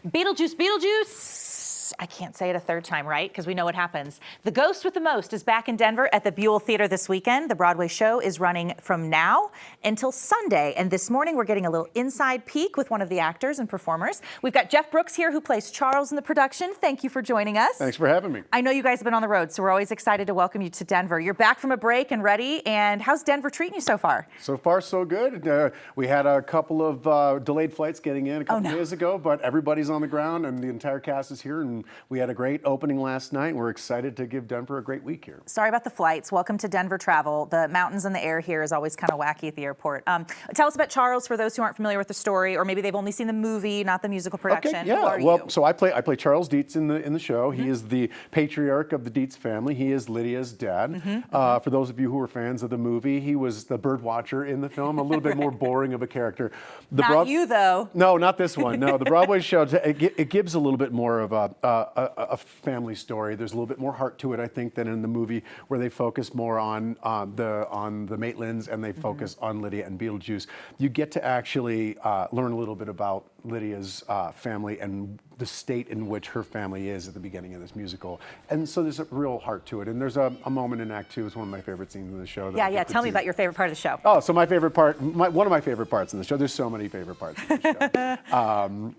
Beetlejuice, Beetlejuice. I can't say it a third time, right? Because we know what happens. The Ghost with the Most is back in Denver at the Buell Theatre this weekend. The Broadway show is running from now until Sunday. And this morning, we're getting a little inside peek with one of the actors and performers. We've got Jeff Brooks here, who plays Charles in the production. Thank you for joining us. Thanks for having me. I know you guys have been on the road, so we're always excited to welcome you to Denver. You're back from a break and ready. And how's Denver treating you so far? So far, so good. We had a couple of delayed flights getting in a couple days ago, but everybody's on the ground and the entire cast is here. And we had a great opening last night. We're excited to give Denver a great week here. Sorry about the flights. Welcome to Denver travel. The mountains and the air here is always kind of wacky at the airport. Tell us about Charles for those who aren't familiar with the story, or maybe they've only seen the movie, not the musical production. Okay, yeah. Who are you? So I play Charles Deetz in the show. He is the patriarch of the Deetz family. He is Lydia's dad. For those of you who are fans of the movie, he was the bird watcher in the film. A little bit more boring of a character. Not you though. No, not this one. No, the Broadway show it gives a little bit more of a family story. There's a little bit more heart to it, I think, than in the movie, where they focus more on the Maitlands and they focus on Lydia and Beetlejuice. You get to actually learn a little bit about Lydia's family and the state in which her family is at the beginning of this musical. And so there's a real heart to it. And there's a moment in Act 2, it's one of my favorite scenes in the show. Yeah. Tell me about your favorite part of the show. Oh, so my favorite part, one of my favorite parts in the show, there's so many favorite parts in the show.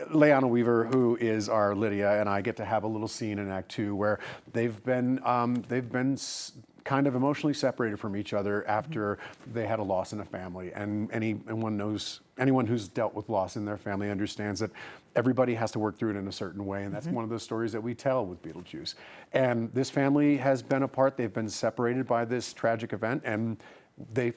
Leanna Weaver, who is our Lydia, and I get to have a little scene in Act 2 where they've been kind of emotionally separated from each other after they had a loss in a family. And anyone who's dealt with loss in their family understands that everybody has to work through it in a certain way, and that's one of the stories that we tell with Beetlejuice. And this family has been apart. They've been separated by this tragic event, and they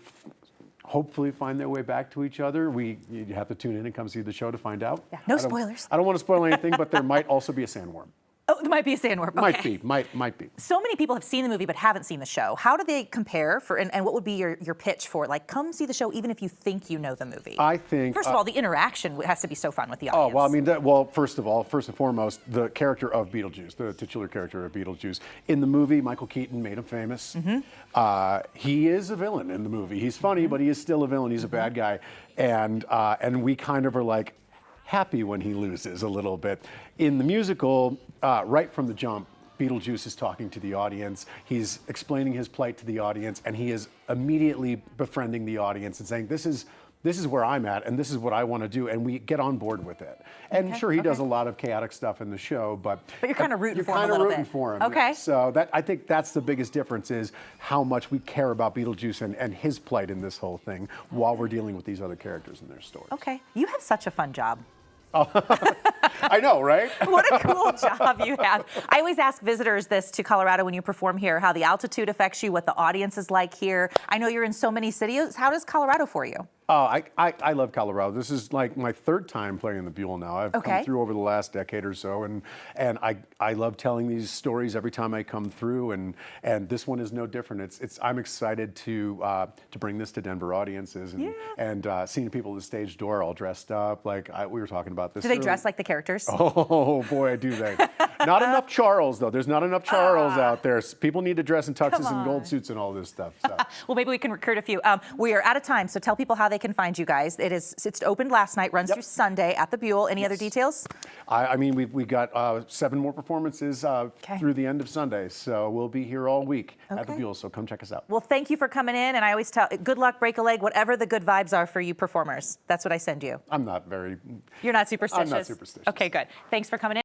hopefully find their way back to each other. You have to tune in and come see the show to find out. Yeah. No spoilers. I don't want to spoil anything, but there might also be a sandworm. Oh, there might be a sandworm. Okay. Might be. So many people have seen the movie but haven't seen the show. How do they compare and what would be your pitch for, like, come see the show even if you think you know the movie? I think first of all, the interaction has to be so fun with the audience. Oh, well, I mean, first and foremost, the character of Beetlejuice, the titular character of Beetlejuice. In the movie, Michael Keaton made him famous. He is a villain in the movie. He's funny, but he is still a villain. He's a bad guy. And we kind of are like happy when he loses a little bit. In the musical, right from the jump, Beetlejuice is talking to the audience. He's explaining his plight to the audience, and he is immediately befriending the audience and saying, this is where I'm at, and this is what I want to do, and we get on board with it. And sure, he does a lot of chaotic stuff in the show, but you're kind of rooting for him a little bit. You're kind of rooting for him. Okay. Yeah. So I think that's the biggest difference, is how much we care about Beetlejuice and his plight in this whole thing while we're dealing with these other characters and their stories. Okay. You have such a fun job. I know, right? What a cool job you have. I always ask visitors this to Colorado when you perform here, how the altitude affects you, what the audience is like here. I know you're in so many cities. How does Colorado for you? Oh, I love Colorado. This is like my third time playing the Buell now. I've come through over the last decade or so, and I love telling these stories every time I come through, and this one is no different. I'm excited to bring this to Denver audiences and seeing people at the stage door all dressed up like we were talking about this. Do they dress like the characters? Oh boy, do they! Not enough Charles though. There's not enough Charles out there. People need to dress in tuxes and gold suits and all this stuff. So. Well, maybe we can recruit a few. We are out of time, so tell people how they can find you guys. It's opened last night, runs through Sunday at the Buell. Any other details? I mean, we got 7 more performances through the end of Sunday, so we'll be here all week at the Buell. So come check us out. Well, thank you for coming in, and I always tell, good luck, break a leg, whatever the good vibes are for you performers. That's what I send you. I'm not very. You're not superstitious. I'm not superstitious. Okay, good. Thanks for coming in.